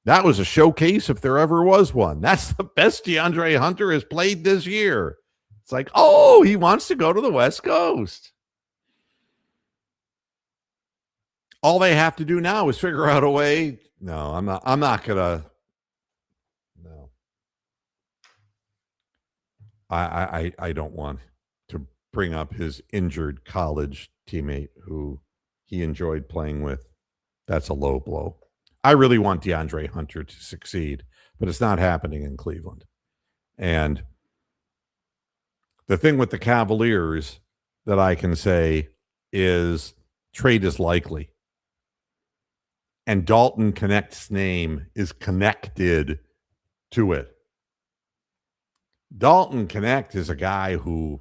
That was a showcase if there ever was one. That's the best DeAndre Hunter has played this year. It's like, oh, he wants to go to the West Coast. All they have to do now is figure out a way. No, I'm not gonna. No. I don't want to bring up his injured college teammate who he enjoyed playing with. That's a low blow. I really want DeAndre Hunter to succeed, but it's not happening in Cleveland. And the thing with the Cavaliers that I can say is trade is likely. And Dalton Connect's name is connected to it. Dalton Connect is a guy who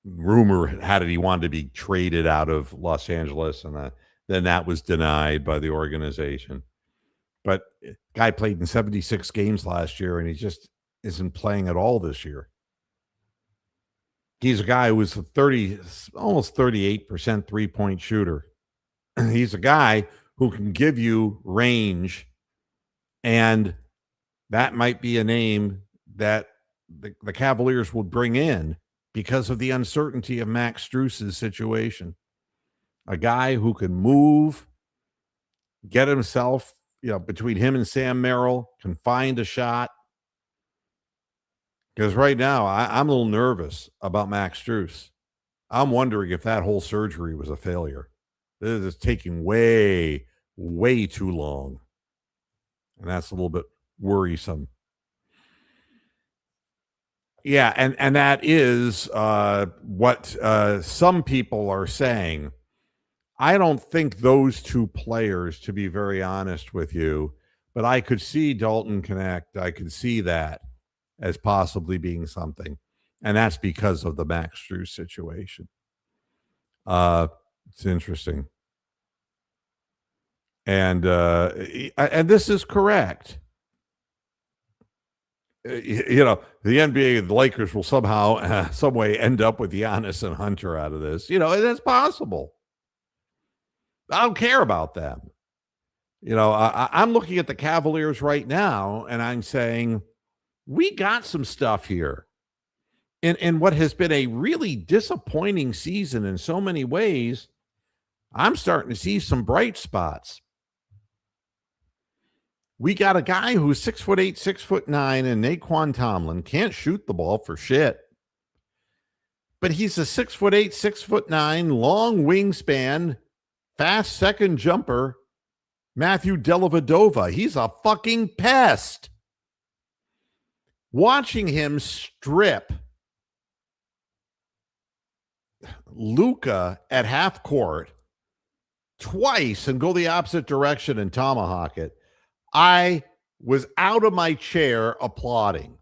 rumor had it he wanted to be traded out of Los Angeles, and then that was denied by the organization. But guy played in 76 games last year, and he just isn't playing at all this year. He's a guy who was almost 38% three-point shooter. He's a guy who can give you range, and that might be a name that the Cavaliers would bring in because of the uncertainty of Max Strus's situation. A guy who can move, get himself, between him and Sam Merrill, can find a shot. Because right now, I'm a little nervous about Max Strus. I'm wondering if that whole surgery was a failure. This is taking way, way too long. And that's a little bit worrisome. Yeah, and that is what some people are saying. I don't think those two players, to be very honest with you, but I could see Dalton Connect. I could see that as possibly being something. And that's because of the Max Strus situation. It's interesting. And this is correct. The NBA, the Lakers will somehow, some way end up with Giannis and Hunter out of this. That's possible. I don't care about them. I'm looking at the Cavaliers right now, and I'm saying, we got some stuff here. In what has been a really disappointing season in so many ways, I'm starting to see some bright spots. We got a guy who's 6'8", 6'9", and Naquan Tomlin can't shoot the ball for shit. But he's a 6'8", 6'9", long wingspan, fast second jumper, Matthew Dellavedova. He's a fucking pest. Watching him strip Luka at half court twice and go the opposite direction and tomahawk it, I was out of my chair applauding.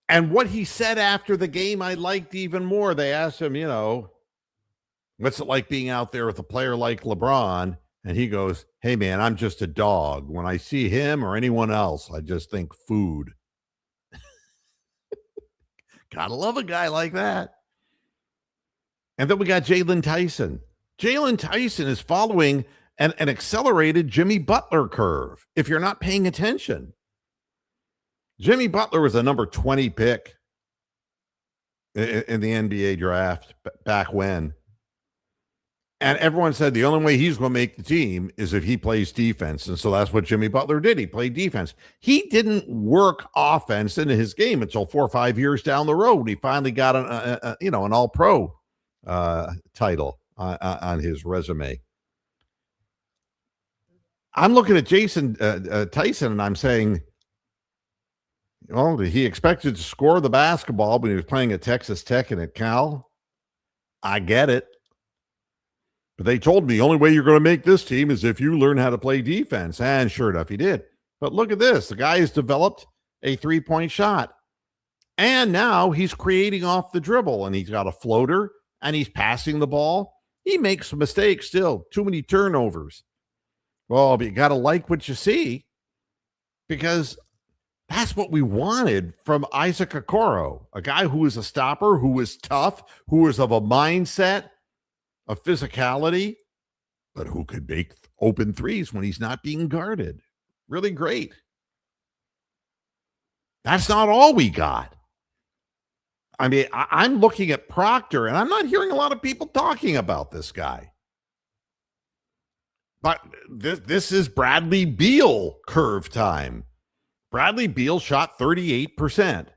And what he said after the game, I liked even more. They asked him, what's it like being out there with a player like LeBron? And he goes, hey, man, I'm just a dog. When I see him or anyone else, I just think food. Gotta love a guy like that. And then we got Jalen Tyson. Jalen Tyson is following an accelerated Jimmy Butler curve, if you're not paying attention. Jimmy Butler was a number 20 pick in the NBA draft back when. And everyone said the only way he's going to make the team is if he plays defense. And so that's what Jimmy Butler did. He played defense. He didn't work offense into his game until 4 or 5 years down the road. He finally got an all-pro title on his resume. I'm looking at Jason Tyson, and I'm saying, he expected to score the basketball when he was playing at Texas Tech and at Cal. I get it. But they told me the only way you're going to make this team is if you learn how to play defense. And sure enough, he did. But look at this. The guy has developed a three-point shot. And now he's creating off the dribble. And he's got a floater. And he's passing the ball. He makes mistakes still. Too many turnovers. Well, but you got to like what you see. Because That's what we wanted from Isaac Okoro, a guy who was a stopper, who was tough, who was of a mindset of physicality, but who could make open threes when he's not being guarded. Really great. That's not all we got. I mean, I'm looking at Proctor, and I'm not hearing a lot of people talking about this guy. But this is Bradley Beal curve time. Bradley Beal shot 38%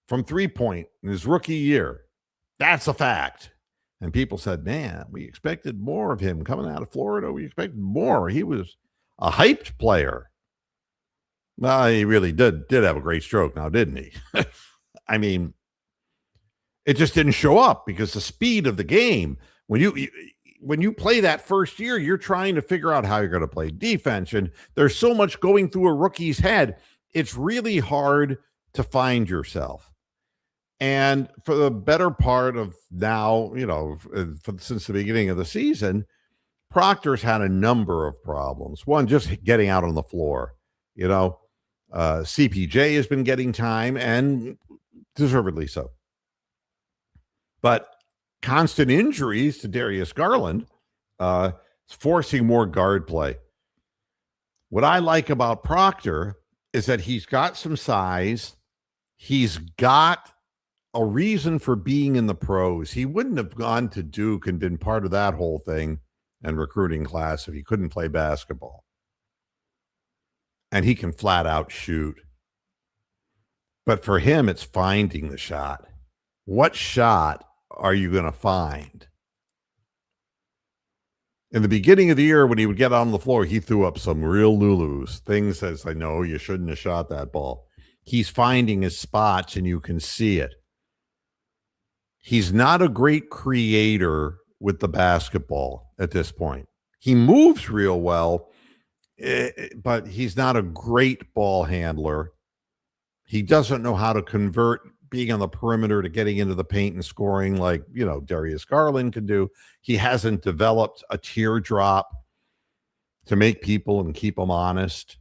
from three-point in his rookie year. That's a fact. And people said, man, we expected more of him coming out of Florida. We expected more. He was a hyped player. Well, he really did have a great stroke now, didn't he? I mean, it just didn't show up because the speed of the game, when you play that first year, you're trying to figure out how you're going to play defense. And there's so much going through a rookie's head. It's really hard to find yourself. And for the better part of now, since the beginning of the season, Proctor's had a number of problems. One, just getting out on the floor. CPJ has been getting time, and deservedly so. But constant injuries to Darius Garland is forcing more guard play. What I like about Proctor is that he's got some size. He's got a reason for being in the pros. He wouldn't have gone to Duke and been part of that whole thing and recruiting class if he couldn't play basketball. And he can flat out shoot. But for him, it's finding the shot. What shot are you going to find? In the beginning of the year, when he would get on the floor, he threw up some real Lulus, things that I know you shouldn't have shot that ball. He's finding his spots, and you can see it. He's not a great creator with the basketball at this point. He moves real well, but he's not a great ball handler. He doesn't know how to convert being on the perimeter to getting into the paint and scoring like, Darius Garland could do. He hasn't developed a teardrop to make people and keep them honest.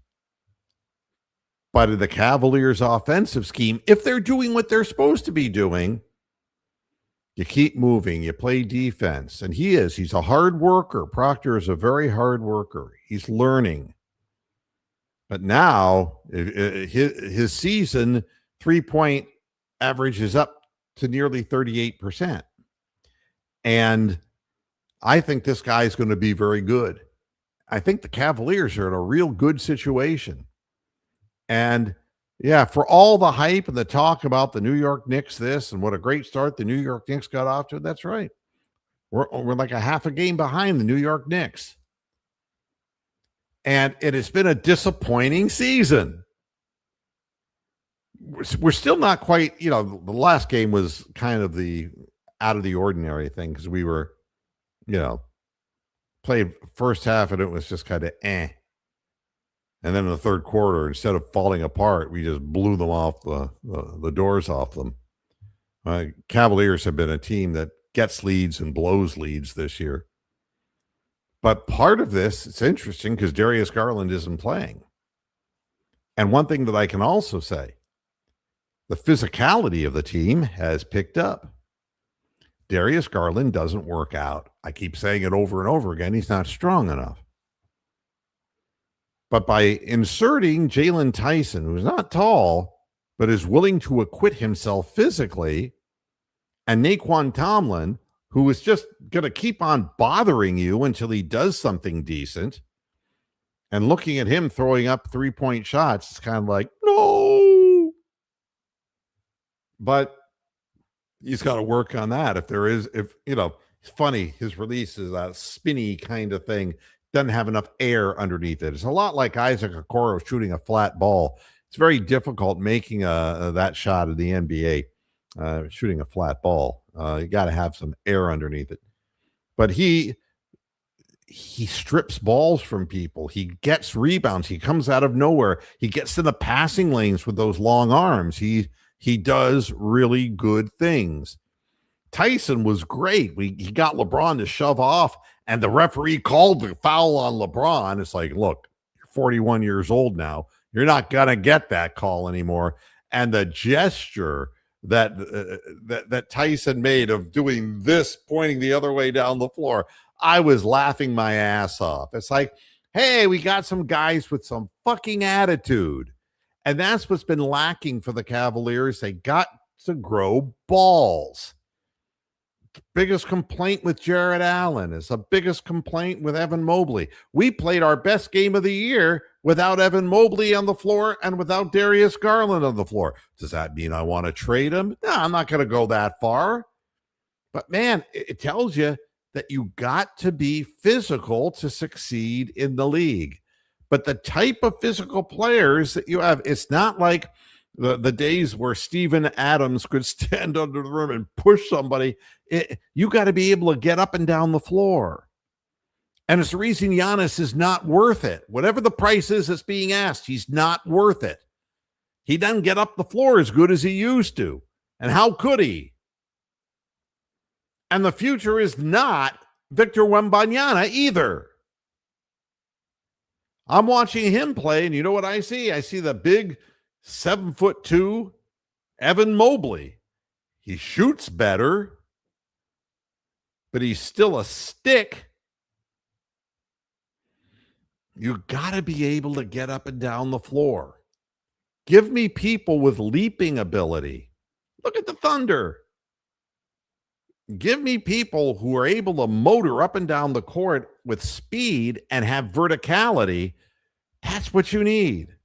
But in the Cavaliers' offensive scheme, if they're doing what they're supposed to be doing, you keep moving, you play defense. And he's a hard worker. Proctor is a very hard worker. He's learning. But now his season 3-point average is up to nearly 38%. And I think this guy is going to be very good. I think the Cavaliers are in a real good situation. And yeah, for all the hype and the talk about the New York Knicks this and what a great start the New York Knicks got off to, that's right. We're like a half a game behind the New York Knicks. And it has been a disappointing season. We're still not quite, the last game was kind of the out of the ordinary thing because we were, played first half and it was just kind of eh. And then in the third quarter, instead of falling apart, we just blew them off the doors off them. Cavaliers have been a team that gets leads and blows leads this year. But part of this, it's interesting because Darius Garland isn't playing. And one thing that I can also say, the physicality of the team has picked up. Darius Garland doesn't work out. I keep saying it over and over again. He's not strong enough. But by inserting Jalen Tyson, who's not tall, but is willing to acquit himself physically, and Naquan Tomlin, who is just going to keep on bothering you until he does something decent, and looking at him throwing up 3-point shots, it's kind of like, no. But he's got to work on that. It's funny, his release is a spinny kind of thing. Doesn't have enough air underneath it. It's a lot like Isaac Okoro shooting a flat ball. It's very difficult making that shot in the NBA, shooting a flat ball. You got to have some air underneath it. But he strips balls from people. He gets rebounds. He comes out of nowhere. He gets in the passing lanes with those long arms. He does really good things. Tyson was great. He got LeBron to shove off, and the referee called the foul on LeBron. It's like, look, you're 41 years old now. You're not going to get that call anymore. And the gesture that Tyson made of doing this, pointing the other way down the floor, I was laughing my ass off. It's like, hey, we got some guys with some fucking attitude. And that's what's been lacking for the Cavaliers. They got to grow balls. Biggest complaint with Jared Allen is the biggest complaint with Evan Mobley. We played our best game of the year without Evan Mobley on the floor and without Darius Garland on the floor. Does that mean I want to trade him? No, I'm not going to go that far. But man, it tells you that you got to be physical to succeed in the league. But the type of physical players that you have, it's not like the days where Steven Adams could stand under the rim and push somebody. You got to be able to get up and down the floor. And it's the reason Giannis is not worth it. Whatever the price is that's being asked, he's not worth it. He doesn't get up the floor as good as he used to. And how could he? And the future is not Victor Wembanyama either. I'm watching him play, and you know what I see? I see the big 7'2" Evan Mobley. He shoots better, but he's still a stick. You got to be able to get up and down the floor. Give me people with leaping ability. Look at the Thunder. Give me people who are able to motor up and down the court with speed and have verticality. That's what you need.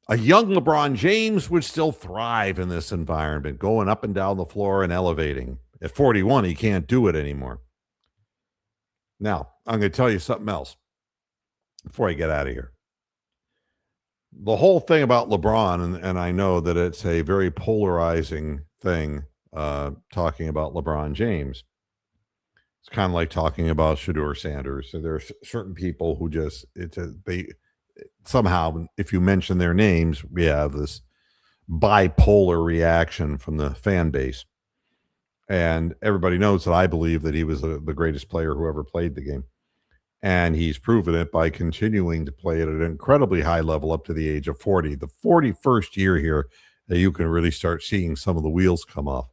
A young LeBron James would still thrive in this environment, going up and down the floor and elevating. At 41, he can't do it anymore. Now, I'm going to tell you something else before I get out of here. The whole thing about LeBron, and I know that it's a very polarizing thing, talking about LeBron James. It's kind of like talking about Shedeur Sanders. So there are certain people who just, they somehow, if you mention their names, we have this bipolar reaction from the fan base. And everybody knows that I believe that he was the greatest player who ever played the game. And he's proven it by continuing to play at an incredibly high level up to the age of 40. The 41st year here that you can really start seeing some of the wheels come off.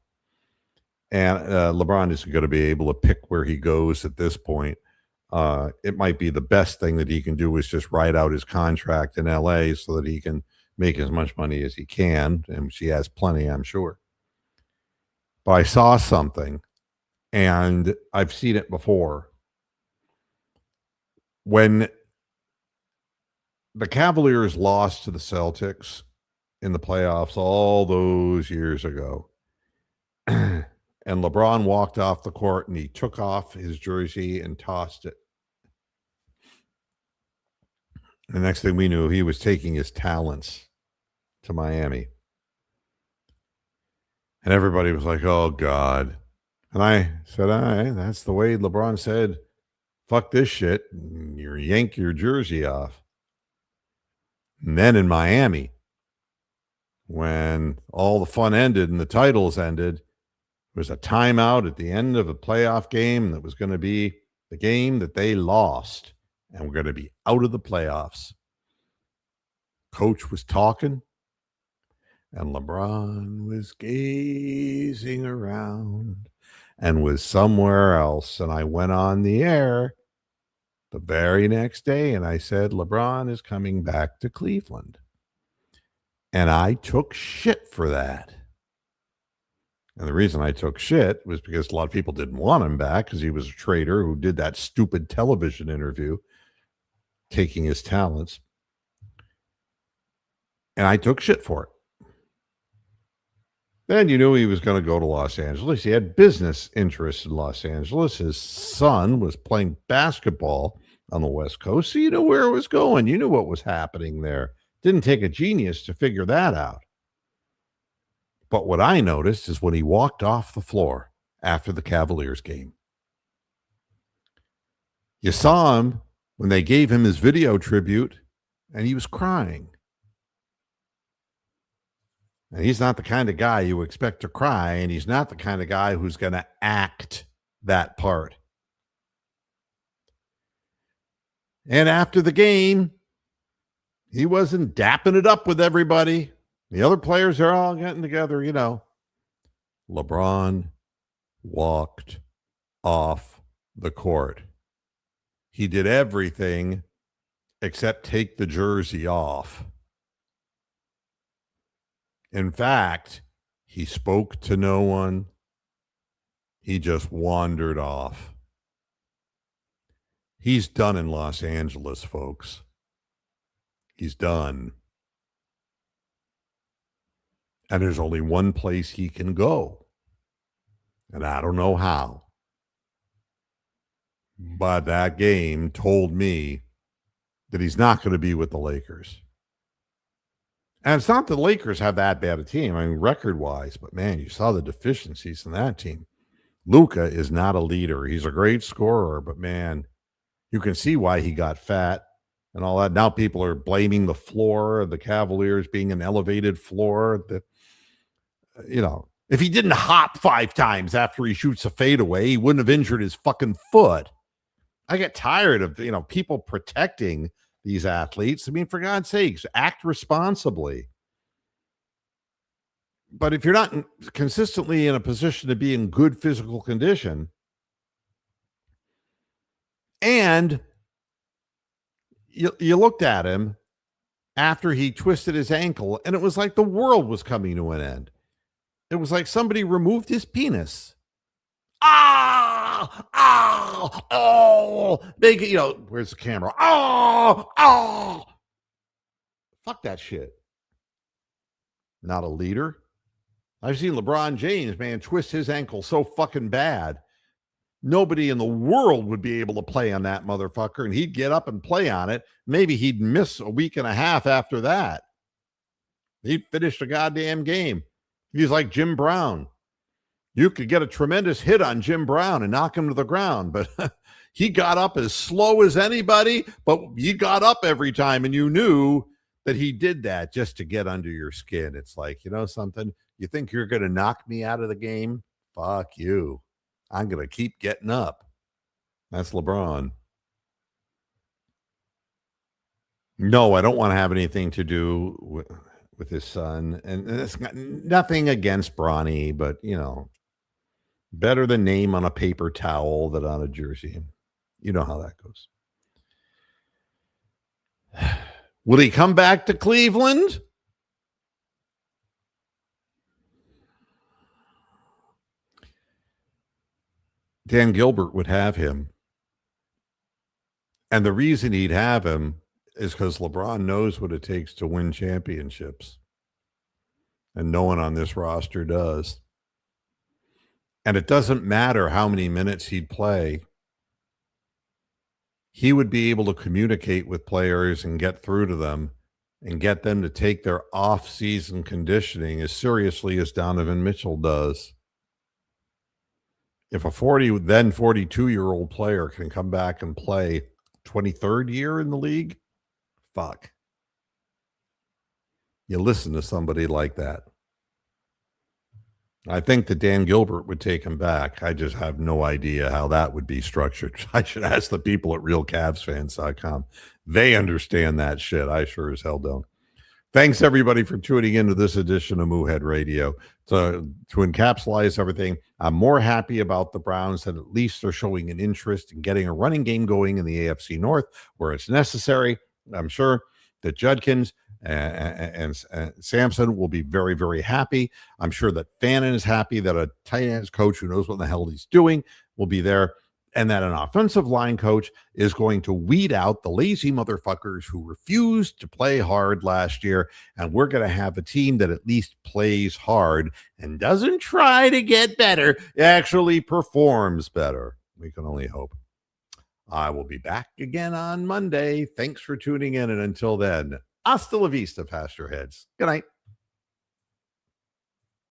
And LeBron isn't going to be able to pick where he goes at this point. It might be the best thing that he can do is just ride out his contract in LA so that he can make as much money as he can. And she has plenty, I'm sure. But I saw something, and I've seen it before. When the Cavaliers lost to the Celtics in the playoffs all those years ago, and LeBron walked off the court and he took off his jersey and tossed it. The next thing we knew, he was taking his talents to Miami. And everybody was like, oh, God. And I said, all right, that's the way LeBron said, fuck this shit. You yank your jersey off. And then in Miami, when all the fun ended and the titles ended, there was a timeout at the end of a playoff game that was going to be the game that they lost, and we're going to be out of the playoffs. Coach was talking, and LeBron was gazing around and was somewhere else. And I went on the air the very next day, and I said, LeBron is coming back to Cleveland. And I took shit for that. And the reason I took shit was because a lot of people didn't want him back because he was a traitor who did that stupid television interview, taking his talents. And I took shit for it. Then you knew he was going to go to Los Angeles. He had business interests in Los Angeles. His son was playing basketball on the West Coast, so you knew where it was going. You knew what was happening there. Didn't take a genius to figure that out. But what I noticed is when he walked off the floor after the Cavaliers game, you saw him when they gave him his video tribute, and he was crying. And he's not the kind of guy you expect to cry, and he's not the kind of guy who's going to act that part. And after the game, He wasn't dapping it up with everybody. The other players are all getting together, you know. LeBron walked off the court. He did everything except take the jersey off. In fact, he spoke to no one. He just wandered off. He's done in Los Angeles, folks. He's done. And there's only one place he can go. And I don't know how. But that game told me that he's not going to be with the Lakers. And it's not the Lakers have that bad a team, I mean, record-wise, but man, you saw the deficiencies in that team. Luka is not a leader. He's a great scorer, but man, you can see why he got fat and all that. Now people are blaming the floor, the Cavaliers being an elevated floor. That, you know, if he didn't hop 5 times after he shoots a fadeaway, he wouldn't have injured his fucking foot. I get tired of, people protecting these athletes. I mean, for God's sakes, act responsibly. But if you're not consistently in a position to be in good physical condition, and you looked at him after he twisted his ankle, and it was like the world was coming to an end. It was like somebody removed his penis. Make it, where's the camera? Fuck that shit. Not a leader. I've seen LeBron James, man, twist his ankle so fucking bad. Nobody in the world would be able to play on that motherfucker, and he'd get up and play on it. Maybe he'd miss a week and a half after that. He'd finish the goddamn game. He's like Jim Brown. You could get a tremendous hit on Jim Brown and knock him to the ground, but he got up as slow as anybody, but he got up every time, and you knew that he did that just to get under your skin. It's like, you know something? You think you're going to knock me out of the game? Fuck you. I'm going to keep getting up. That's LeBron. No, I don't want to have anything to do with his son. And it's nothing against Bronny, but, better the name on a paper towel than on a jersey. You know how that goes. Will he come back to Cleveland? Dan Gilbert would have him. And the reason he'd have him is because LeBron knows what it takes to win championships. And no one on this roster does. And it doesn't matter how many minutes he'd play. He would be able to communicate with players and get through to them and get them to take their off-season conditioning as seriously as Donovan Mitchell does. If a 42-year-old player can come back and play 23rd year in the league, fuck. You listen to somebody like that. I think that Dan Gilbert would take him back. I just have no idea how that would be structured. I should ask the people at realcavsfans.com. They understand that shit. I sure as hell don't. Thanks, everybody, for tuning into this edition of Moohead Radio. To encapsulate everything, I'm more happy about the Browns that at least they're showing an interest in getting a running game going in the AFC North where it's necessary. I'm sure that Judkins and Sampson will be very, very happy. I'm sure that Fannin is happy that a tight ends coach who knows what the hell he's doing will be there, and that an offensive line coach is going to weed out the lazy motherfuckers who refused to play hard last year, and we're going to have a team that at least plays hard and doesn't try to get better, actually performs better. We can only hope. I will be back again on Monday. Thanks for tuning in, and until then, hasta la vista, Pastor Heads. Good night.